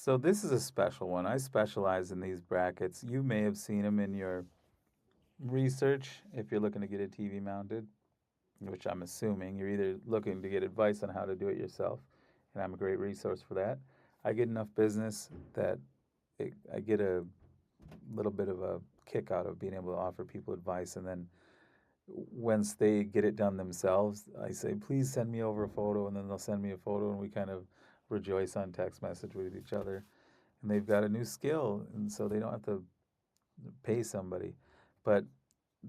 So this is a special one. I specialize in these brackets. You may have seen them in your research if you're looking to get a TV mounted, which I'm assuming you're either looking to get advice on how to do it yourself, and I'm a great resource for that. I get enough business that I get a little bit of a kick out of being able to offer people advice, and then once they get it done themselves, I say, please send me over a photo, and then they'll send me a photo, and we kind of rejoice on text message with each other. And they've got a new skill, and so they don't have to pay somebody. But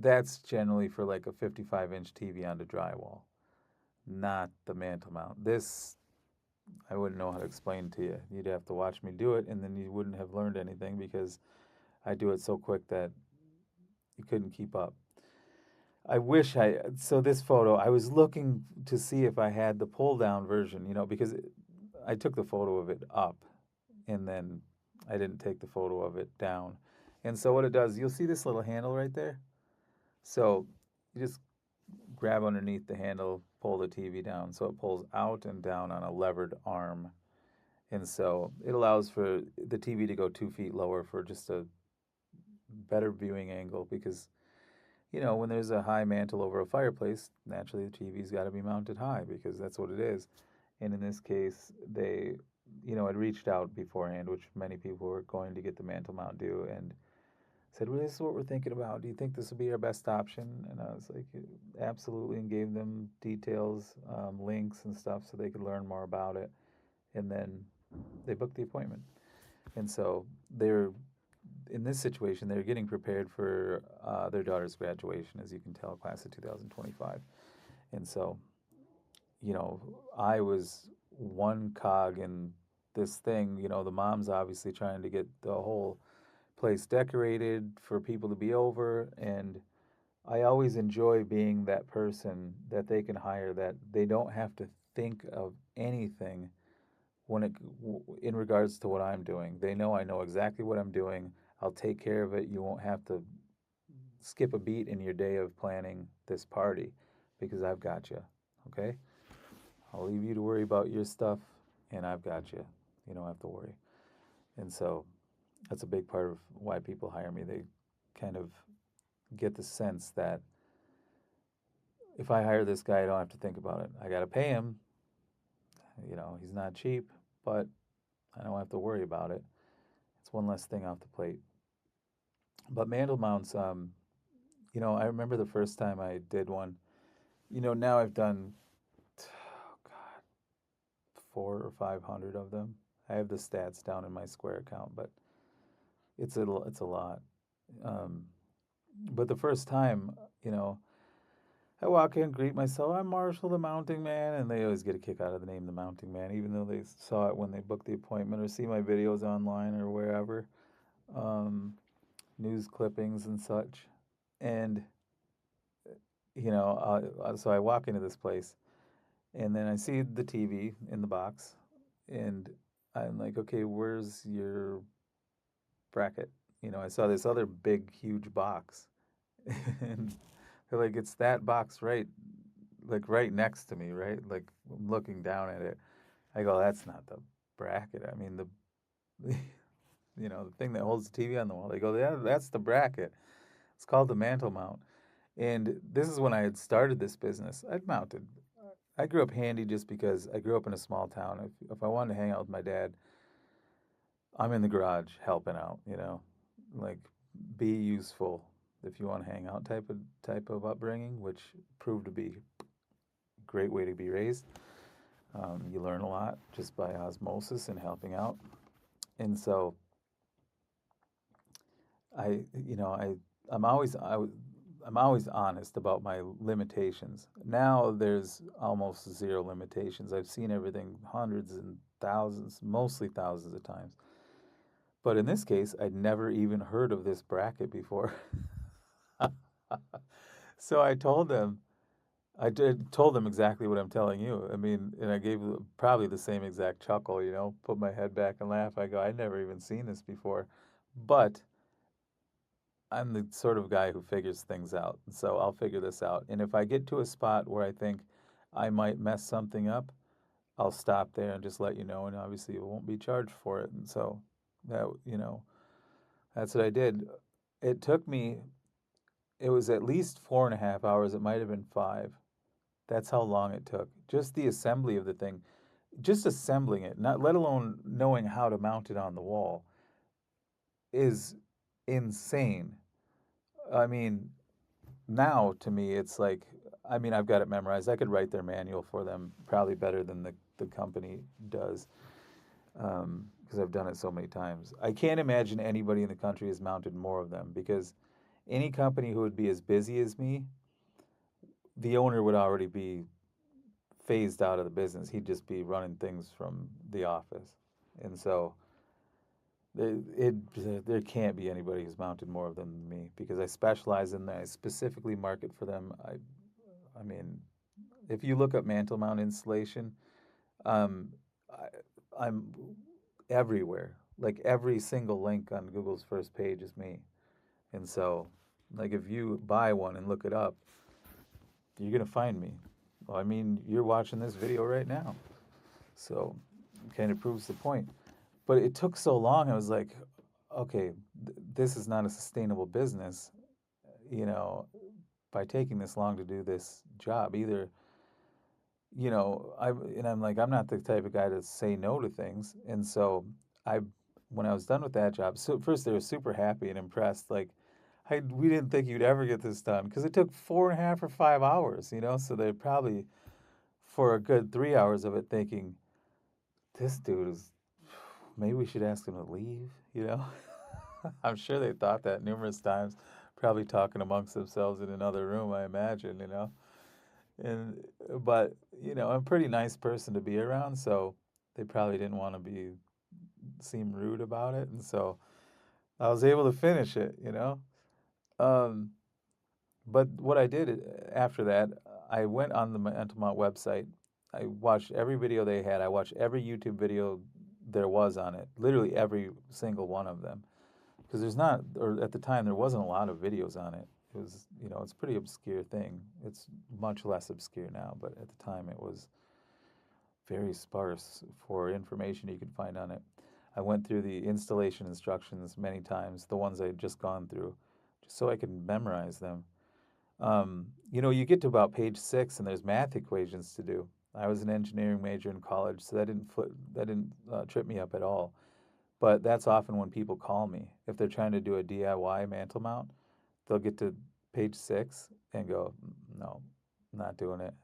that's generally for like a 55-inch TV onto drywall, not the mantle mount. This I wouldn't know how to explain to you. You'd have to watch me do it, and then you wouldn't have learned anything because I do it so quick that you couldn't keep up. I wish so this photo, I was looking to see if I had the pull down version, because I took the photo of it up and then I didn't take the photo of it down. And so what it does, you'll see this little handle right there. So you just grab underneath the handle, pull the TV down. So it pulls out and down on a levered arm. And so it allows for the TV to go 2 feet lower for just a better viewing angle because when there's a high mantle over a fireplace, naturally the TV's got to be mounted high because that's what it is. And in this case, they, had reached out beforehand, which many people were going to get the mantle mount do, and said, well, this is what we're thinking about. Do you think this would be our best option? And I was like, absolutely, and gave them details, links and stuff so they could learn more about it. And then they booked the appointment. And so they're in this situation, they're getting prepared for their daughter's graduation, as you can tell, class of 2025. And so, I was one cog in this thing. The mom's obviously trying to get the whole place decorated for people to be over. And I always enjoy being that person that they can hire that they don't have to think of anything when in regards to what I'm doing. They know I know exactly what I'm doing. I'll take care of it. You won't have to skip a beat in your day of planning this party because I've got you. Okay? I'll leave you to worry about your stuff and I've got you. You don't have to worry. And so that's a big part of why people hire me. They kind of get the sense that if I hire this guy, I don't have to think about it. I got to pay him. He's not cheap, but I don't have to worry about it. It's one less thing off the plate. But mantle mounts, I remember the first time I did one. Now I've done, oh God, 400 or 500 of them. I have the stats down in my Square account, but it's a lot. Um, but the first time, I walk in, greet myself. I'm Marshall, the mounting man, and they always get a kick out of the name, the mounting man, even though they saw it when they booked the appointment or see my videos online or wherever, news clippings and such. And so I walk into this place, and then I see the TV in the box, and I'm like, okay, where's your bracket? I saw this other big, huge box, and they're like, it's that box like right next to me, right? Like I'm looking down at it. I go, that's not the bracket. I mean the, the thing that holds the TV on the wall. They go, yeah, that's the bracket. It's called the mantle mount. And this is when I had started this business. I'd mounted. I grew up handy just because I grew up in a small town. If I wanted to hang out with my dad, I'm in the garage helping out. Like be useful if you want to hang out type of upbringing, which proved to be a great way to be raised. You learn a lot just by osmosis and helping out. And so I, you know, I, I'm always, I, I'm always honest about my limitations. Now there's almost zero limitations. I've seen everything hundreds and thousands, mostly thousands of times. But in this case, I'd never even heard of this bracket before. So told them exactly what I'm telling you. I mean, and I gave probably the same exact chuckle, put my head back and laugh. I go, I'd never even seen this before. But I'm the sort of guy who figures things out. So I'll figure this out. And if I get to a spot where I think I might mess something up, I'll stop there and just let you know, and obviously it won't be charged for it. And so that, that's what I did. It took me, it was at least 4.5 hours. It might have been 5. That's how long it took. Just the assembly of the thing, just assembling it, not let alone knowing how to mount it on the wall, is insane. I mean, now to me, it's like, I mean, I've got it memorized. I could write their manual for them probably better than the company does, because I've done it so many times. I can't imagine anybody in the country has mounted more of them, because any company who would be as busy as me, the owner would already be phased out of the business. He'd just be running things from the office. And so there can't be anybody who's mounted more of them than me, because I specialize in them. I specifically market for them. I mean, if you look up Mantle Mount installation, um, I'm everywhere. Like every single link on Google's first page is me. And so, like, if you buy one and look it up, you're gonna find me. Well, I mean, you're watching this video right now, so it kind of proves the point. But it took so long. I was like, okay, this is not a sustainable business, you know, by taking this long to do this job. Either, I'm like, I'm not the type of guy to say no to things. And so I, when I was done with that job, so first they were super happy and impressed. Like, we didn't think you'd ever get this done, because it took 4.5 or 5 hours, So they probably, for a good 3 hours of it, thinking, this dude is, maybe we should ask him to leave. I'm sure they thought that numerous times, probably talking amongst themselves in another room, I imagine. And but I'm a pretty nice person to be around, so they probably didn't want to seem rude about it, and so I was able to finish it. Um, but what I did after that, I went on the MantelMount website. I watched every video they had. I watched every YouTube video there was on it, literally every single one of them. Because there's not, or at the time, there wasn't a lot of videos on it. It was, it's a pretty obscure thing. It's much less obscure now, but at the time it was very sparse for information you could find on it. I went through the installation instructions many times, the ones I had just gone through, just so I could memorize them. You get to about page 6 and there's math equations to do. I was an engineering major in college, so that didn't trip me up at all. But that's often when people call me. If they're trying to do a DIY mantle mount, they'll get to page 6 and go, no, not doing it.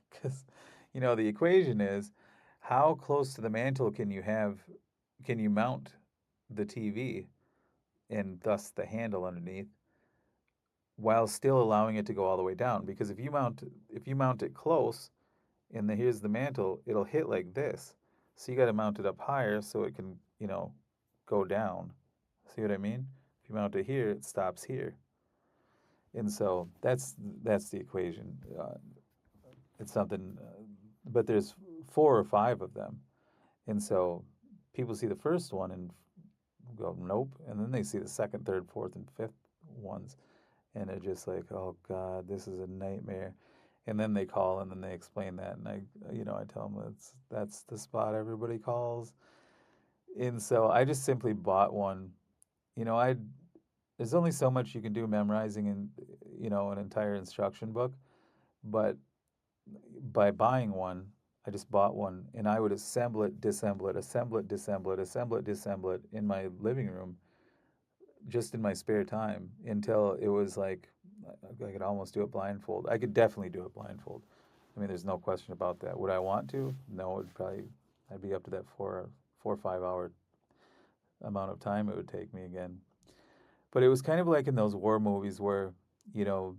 Because, the equation is, how close to the mantle can you mount the TV and thus the handle underneath, while still allowing it to go all the way down? Because if you mount it close and here's the mantle, it'll hit like this. So you got to mount it up higher so it can, go down. See what I mean? If you mount it here, it stops here. And so that's the equation. It's something, but there's 4 or 5 of them. And so people see the first one and go, nope. And then they see the second, third, fourth, and fifth ones. And they're just like, oh God, this is a nightmare. And then they call and then they explain that. And I tell them that's the spot everybody calls. And so I just simply bought one. There's only so much you can do memorizing an entire instruction book. But by buying one, I just bought one, and I would assemble it, disassemble it, assemble it, disassemble it, assemble it, disassemble it in my living room, just in my spare time, until it was like I could almost do it blindfold. I could definitely do it blindfold. I mean, there's no question about that. Would I want to? No, I'd be up to that 4 or 5 hour amount of time it would take me again. But it was kind of like in those war movies where, new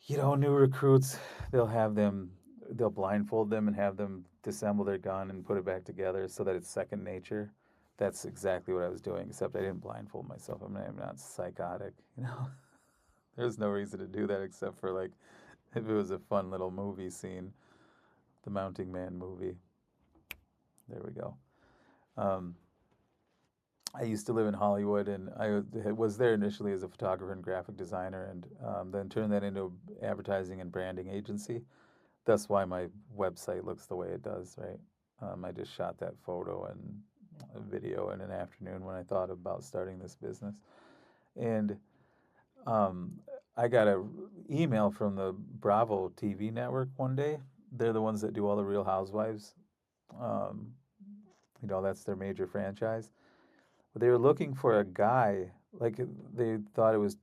recruits, they'll blindfold them and have them disassemble their gun and put it back together so that it's second nature. That's exactly what I was doing, except I didn't blindfold myself. I'm not psychotic. There's no reason to do that except for, like, if it was a fun little movie scene, the Mounting Man movie. There we go. I used to live in Hollywood, and I was there initially as a photographer and graphic designer, and then turned that into an advertising and branding agency. that's why my website looks the way it does, right? I just shot that photo and a video in an afternoon when I thought about starting this business. And um, I got a email from the Bravo TV network one day. They're the ones that do all the Real Housewives. Um, that's their major franchise. But they were looking for a guy. Like they thought it was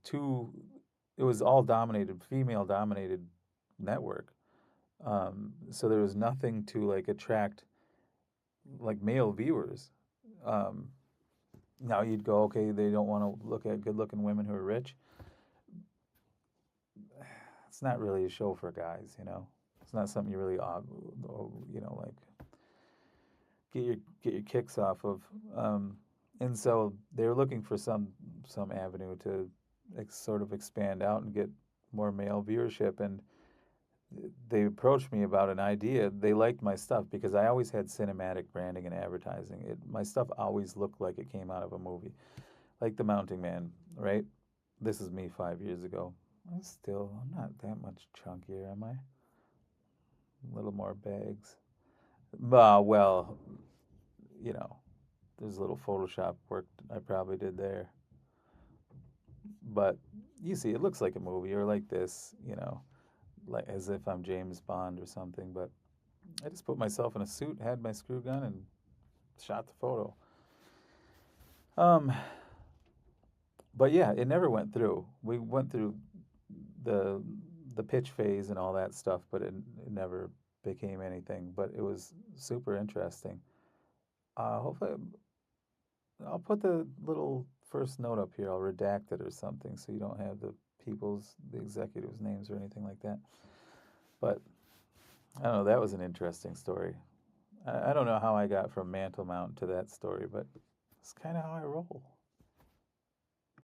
all dominated, female dominated network. So there was nothing to like attract like male viewers. Um, Now you'd go, okay, they don't want to look at good-looking women who are rich. It's not really a show for guys, you know. It's not something you really, like get your kicks off of. And so they were looking for some avenue to sort of expand out and get more male viewership. And they approached me about an idea. They liked my stuff because I always had cinematic branding and advertising. My stuff always looked like it came out of a movie, like The Mounting Man, right? This is me 5 years ago. I'm not that much chunkier, am I? A little more bags. Well, you know, there's a little Photoshop work I probably did there. But you see, it looks like a movie or like this, like as if I'm James Bond or something. But I just put myself in a suit, had my screw gun, and shot the photo. But yeah, it never went through. We went through the the pitch phase and all that stuff, but it never became anything. But it was super interesting. Hopefully, I'll put the little first note up here. I'll redact it or something so you don't have the executives' names or anything like that. But I don't know. That was an interesting story. I don't know how I got from Mantle Mount to that story, but it's kind of how I roll.